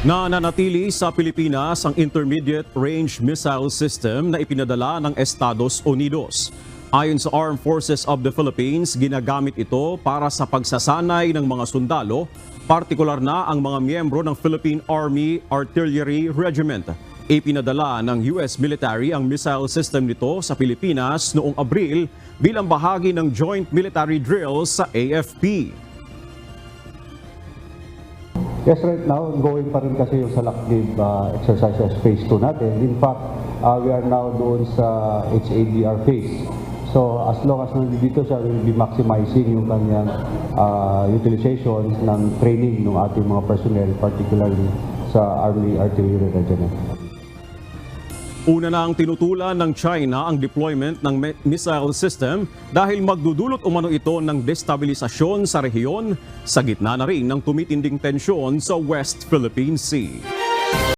Nananatili sa Pilipinas ang Intermediate Range Missile System na ipinadala ng Estados Unidos. Ayon sa Armed Forces of the Philippines, ginagamit ito para sa pagsasanay ng mga sundalo, partikular na ang mga miyembro ng Philippine Army Artillery Regiment. Ipinadala ng US military ang missile system nito sa Pilipinas noong Abril bilang bahagi ng Joint Military Drills sa AFP. Yes, right now, ongoing pa rin kasi yung Salakgib exercises phase 2 natin. In fact, we are now doon sa HADR phase. So, as long as nandito siya, we'll be maximizing yung kanyang utilization ng training ng ating mga personnel, particularly sa Army Artillery Regiment. Una na ang tinutulan ng China ang deployment ng missile system dahil magdudulot umano ito ng destabilisasyon sa rehiyon sa gitna na rin ng tumitinding tensyon sa West Philippine Sea.